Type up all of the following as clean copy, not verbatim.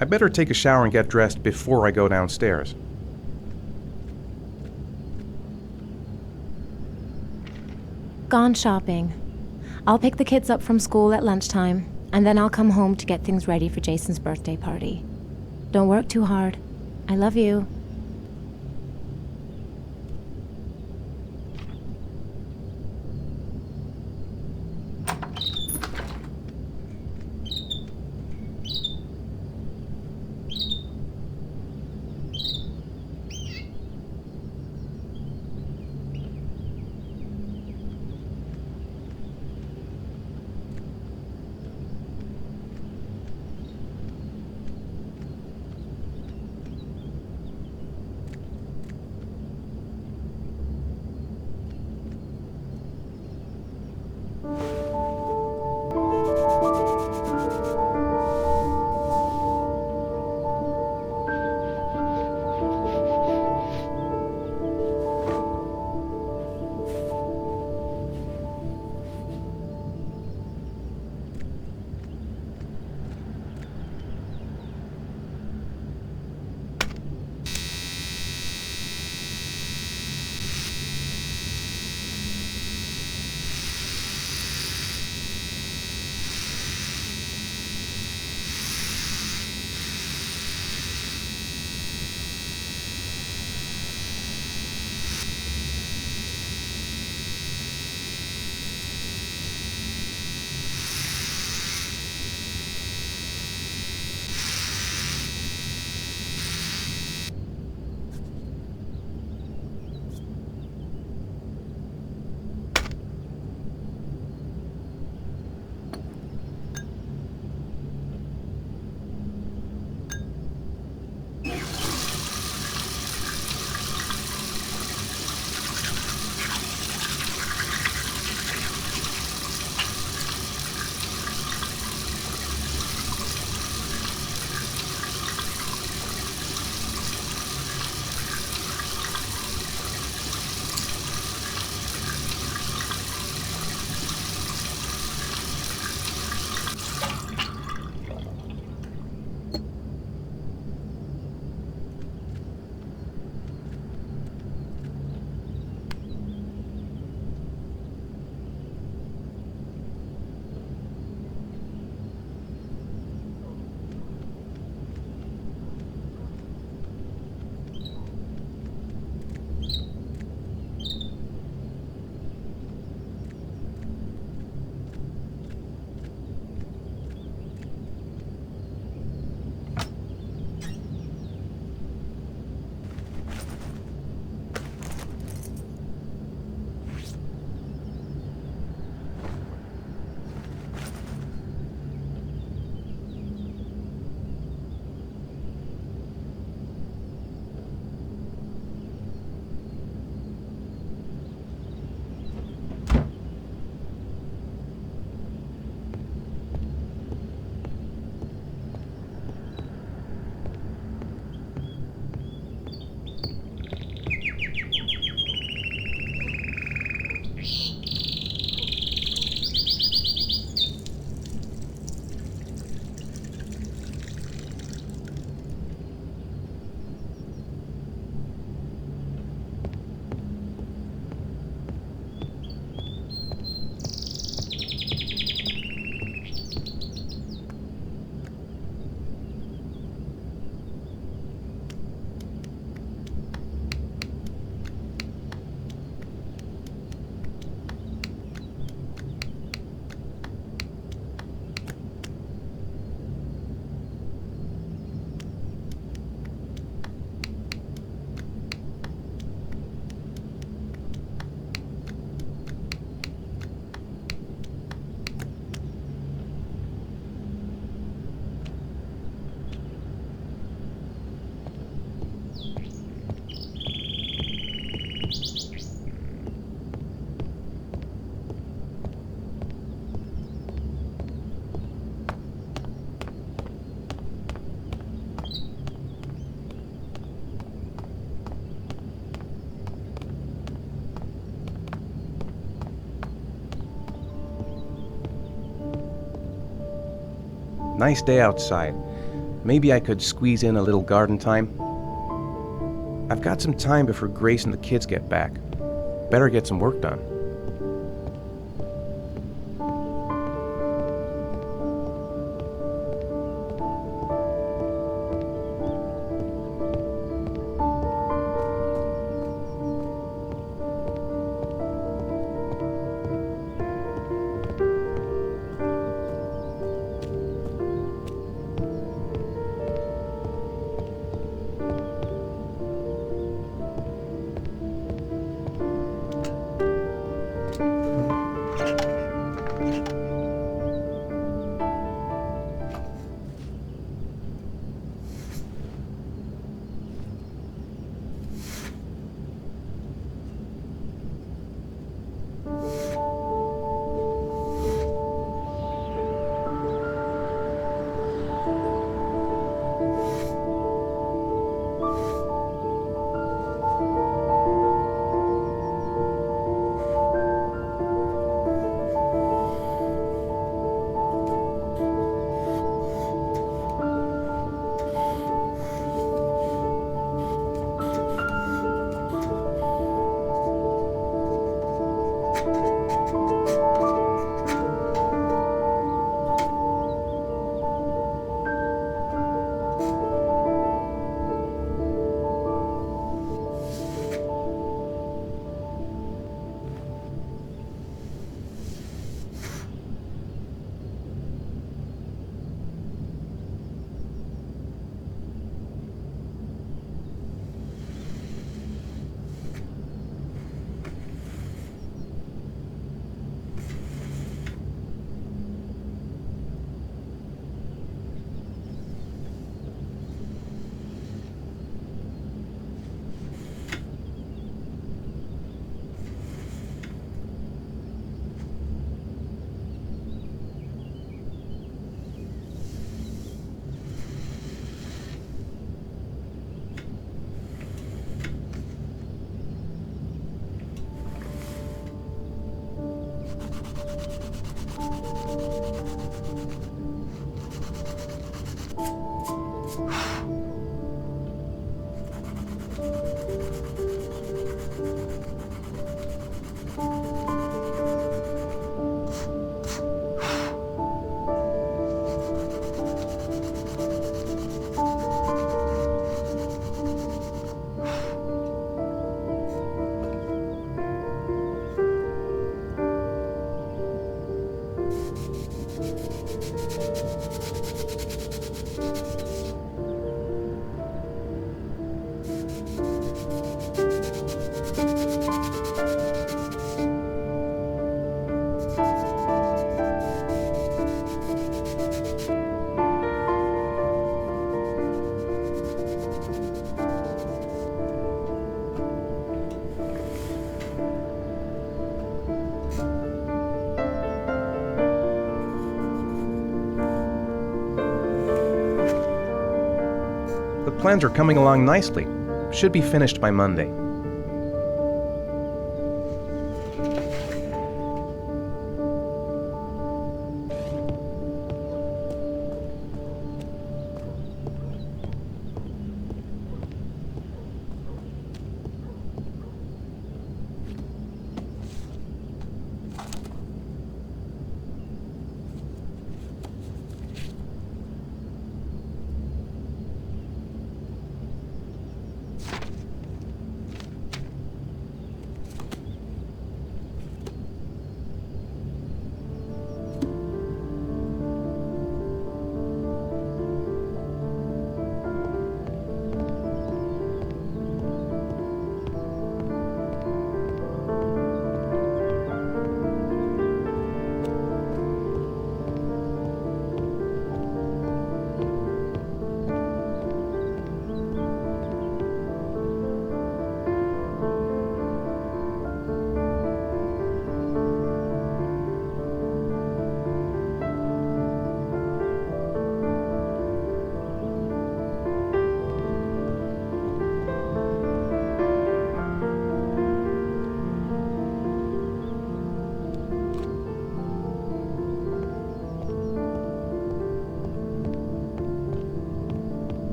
I better take a shower and get dressed before I go downstairs. Gone shopping. I'll pick the kids up from school at lunchtime, and then I'll come home to get things ready for Jason's birthday party. Don't work too hard. I love you. Nice day outside. Maybe I could squeeze in a little garden time. I've got some time before Grace and the kids get back. Better get some work done. The plans are coming along nicely. Should be finished by Monday.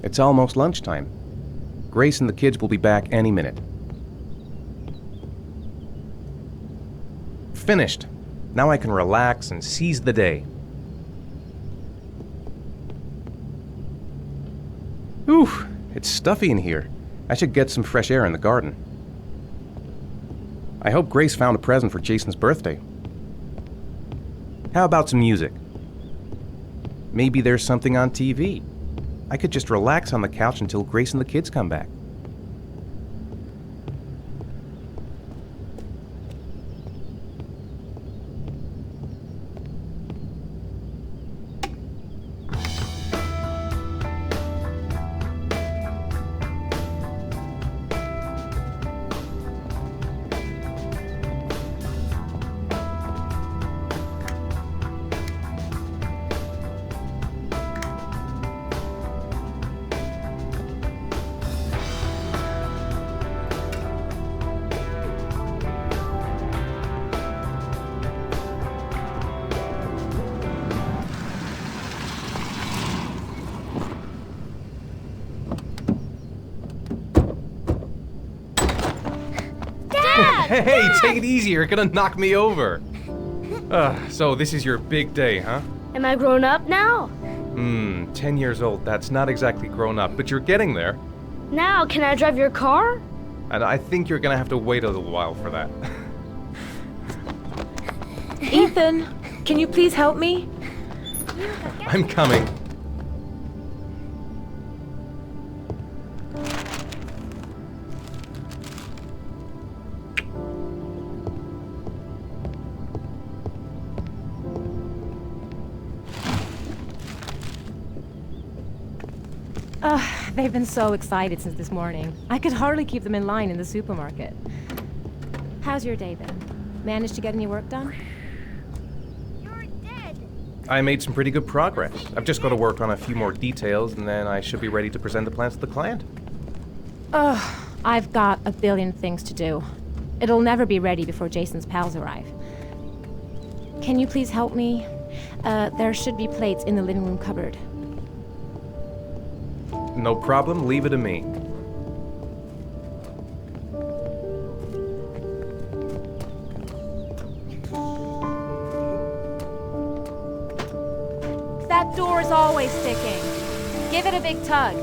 It's almost lunchtime. Grace and the kids will be back any minute. Finished. Now I can relax and seize the day. Ooh, it's stuffy in here. I should get some fresh air in the garden. I hope Grace found a present for Jason's birthday. How about some music? Maybe there's something on TV. I could just relax on the couch until Grace and the kids come back. Hey, take it easy, you're gonna knock me over. So this is your big day, huh? Am I grown up now? 10 years old, that's not exactly grown up, but you're getting there. Now, can I drive your car? And I think you're gonna have to wait a little while for that. Ethan, can you please help me? I'm coming. They've been so excited since this morning. I could hardly keep them in line in the supermarket. How's your day then? Managed to get any work done? You're dead. I made some pretty good progress. I've just got to work on a few more details, and then I should be ready to present the plans to the client. I've got a billion things to do. It'll never be ready before Jason's pals arrive. Can you please help me? There should be plates in the living room cupboard. No problem, leave it to me. That door is always sticking. Give it a big tug.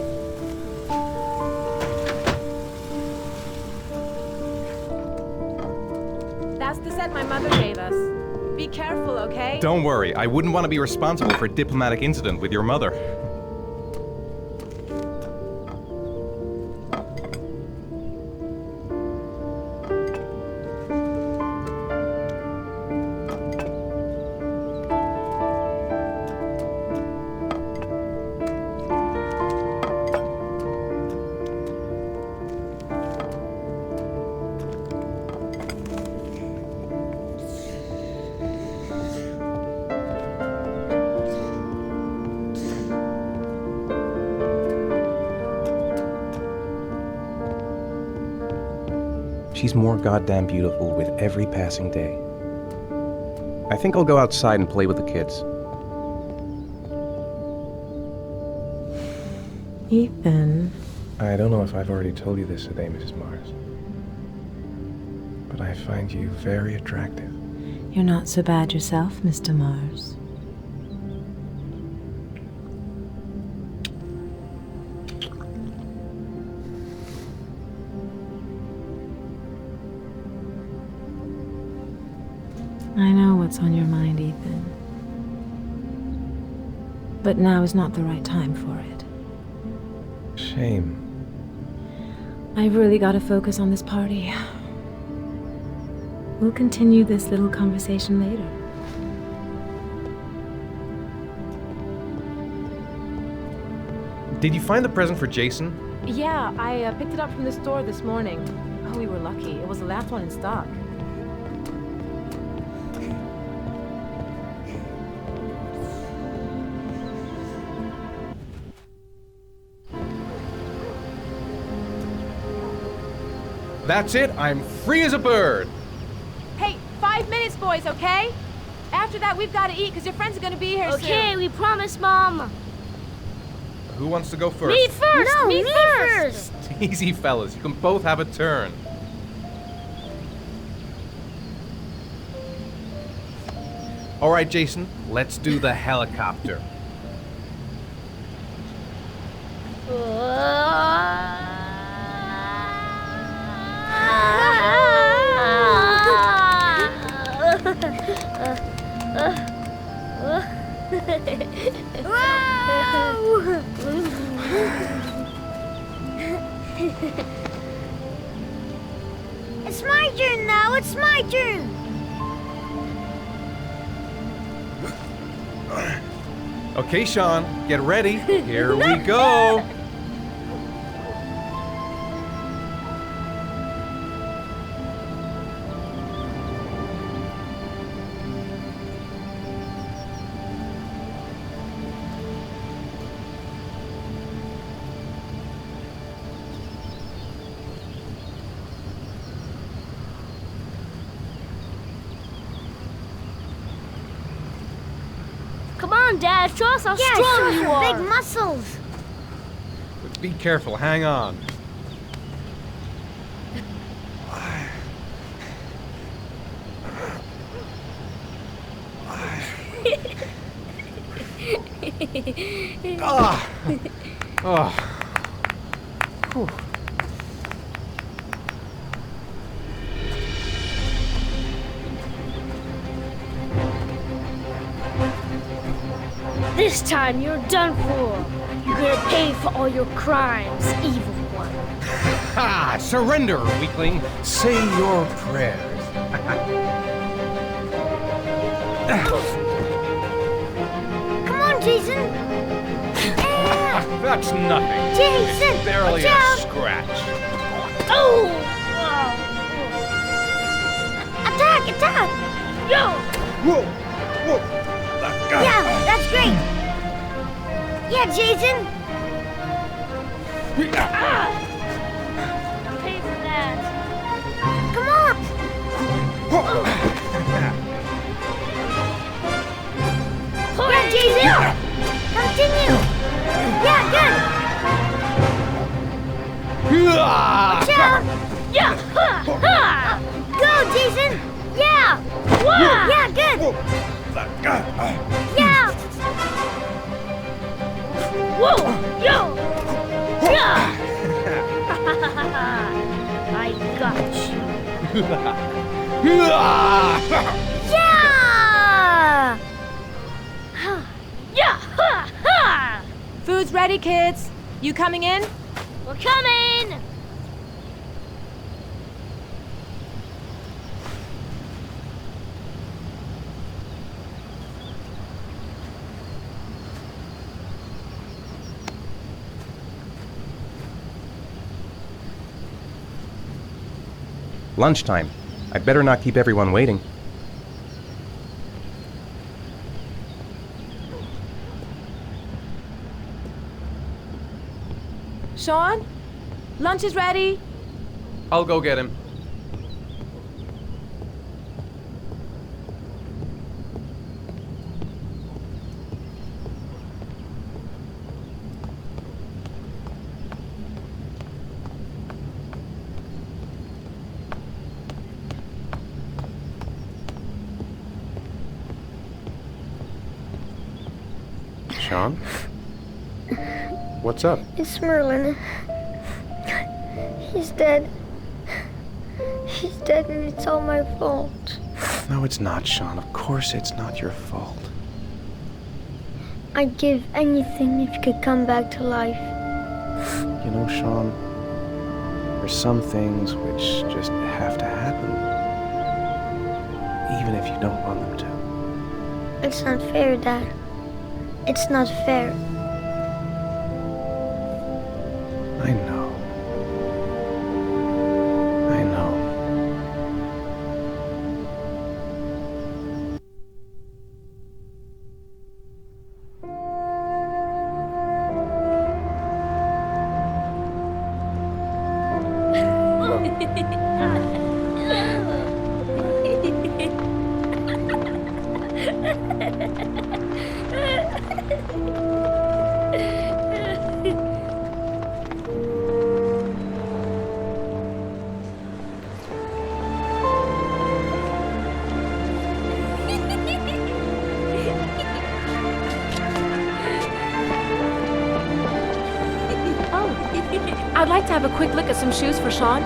That's the set my mother gave us. Be careful, okay? Don't worry, I wouldn't want to be responsible for a diplomatic incident with your mother. She's more goddamn beautiful with every passing day. I think I'll go outside and play with the kids. Ethan. I don't know if I've already told you this today, Mrs. Mars, but I find you very attractive. You're not so bad yourself, Mr. Mars. I know what's on your mind, Ethan. But now is not the right time for it. Shame. I've really got to focus on this party. We'll continue this little conversation later. Did you find the present for Jason? Yeah, I picked it up from the store this morning. Oh, we were lucky. It was the last one in stock. That's it, I'm free as a bird! Hey, 5 minutes, boys, okay? After that, we've got to eat, because your friends are going to be here soon. Okay, we promise, Mom. who wants to go first? Me first! No, me me first! Easy, fellas. You can both have a turn. All right, Jason, let's do the helicopter. It's my turn now. It's my turn. Okay, Sean, get ready. Here we go. Come on, Dad, show us how strong you are. Big muscles. But be careful, hang on. Ah. Oh. Whew. This time you're done for. You're gonna pay for all your crimes, evil one. Ha! Surrender, weakling. Say your prayers. Come on, Jason. Yeah. That's nothing. Jason, It's barely watch a out. scratch. Oh! Attack! Attack! Yo! Whoa! Whoa! Yeah, that's great. Yeah, Jason. Ah! I'll pay for that. Come on. Yeah, Jason. Continue. Yeah, good. Watch out. Yeah! Ha! Ha! Go, Jason. Yeah. Wah! Yeah, good. Yeah. Whoa! Yo! Yeah! I got you. Yeah. Yeah! Ha! Ha! Food's ready, kids. You coming in? We're coming! Lunchtime. I'd better not keep everyone waiting. Sean? Lunch is ready. I'll go get him. Sean? What's up? It's Merlin. He's dead. He's dead and it's all my fault. No, it's not, Sean. Of course it's not your fault. I'd give anything if you could come back to life. You know, Sean, there's some things which just have to happen. Even if you don't want them to. It's not fair, Dad. It's not fair. I know. I know. I'd like to have a quick look at some shoes for Sean.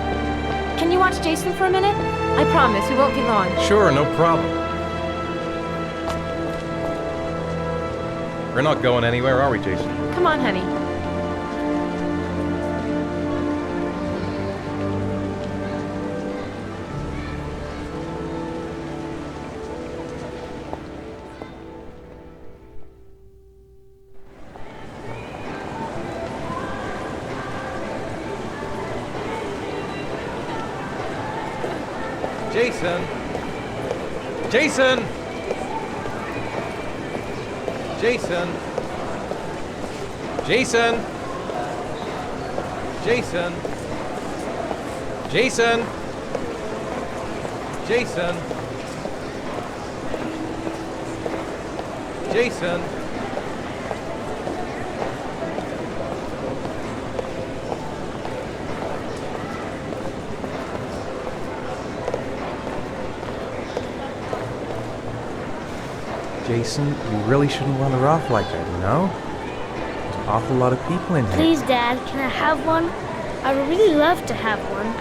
Can you watch Jason for a minute? I promise, we won't be long. Sure, no problem. We're not going anywhere, are we, Jason? Come on, honey. Jason! Jason! Jason! Jason! Jason! Jason! Jason! Jason! Jason, you really shouldn't run her off like that, you know? There's an awful lot of people in here. Please, Dad, can I have one? I would really love to have one.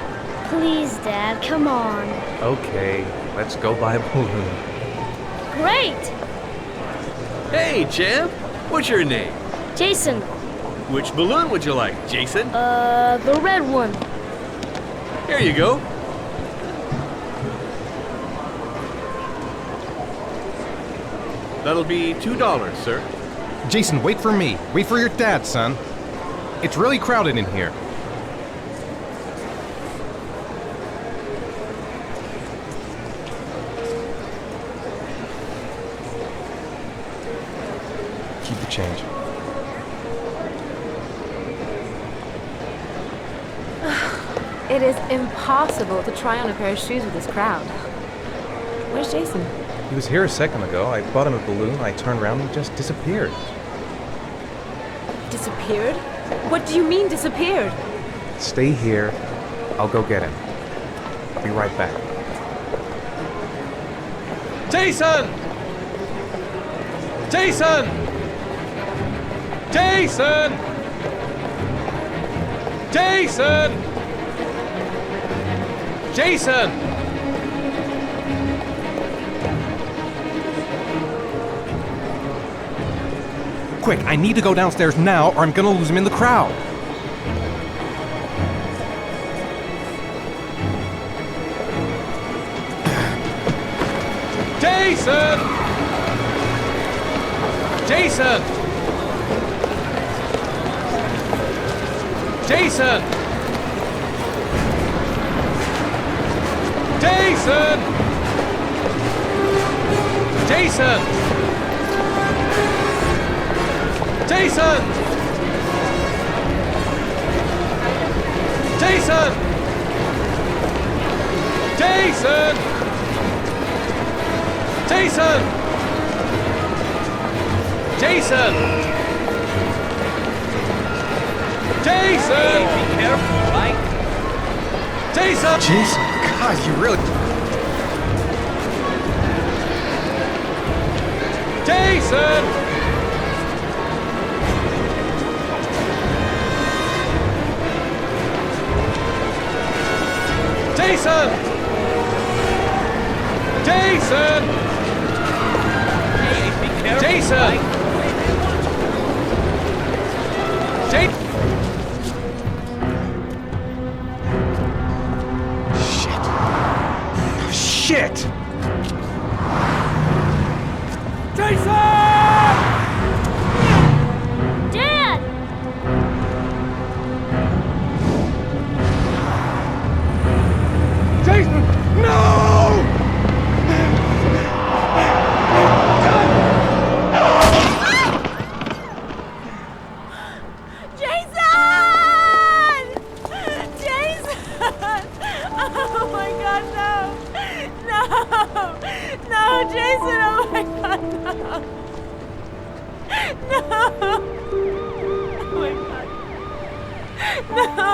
Please, Dad, come on. Okay, let's go buy a balloon. Great! Hey, champ! What's your name? Jason, Which balloon would you like, Jason? the red one. Here you go. That'll be $2, sir. Jason, wait for me. Wait for your dad, son. It's really crowded in here. Keep the change. It is impossible to try on a pair of shoes with this crowd. Where's Jason? He was here a second ago. I bought him a balloon. I turned around and he just disappeared. Disappeared? What do you mean disappeared? Stay here. I'll go get him. I'll be right back. Jason! Jason! Jason! Jason! Jason! Quick, I need to go downstairs now or I'm gonna lose him in the crowd. Jason! Jason! Jason! Jason! Jason! Jason! Jason! Jason! Jason! Jason! Jason! Be careful, Mike. Jason! Jason! God, you really... Jason! Jason! Jason! Hey, be careful, Jason! Mike. Shit! Dad! Jason! No! Jason! Jason! Oh my God, no! No! No, Jason! Oh my God, no! No! Oh my God! No!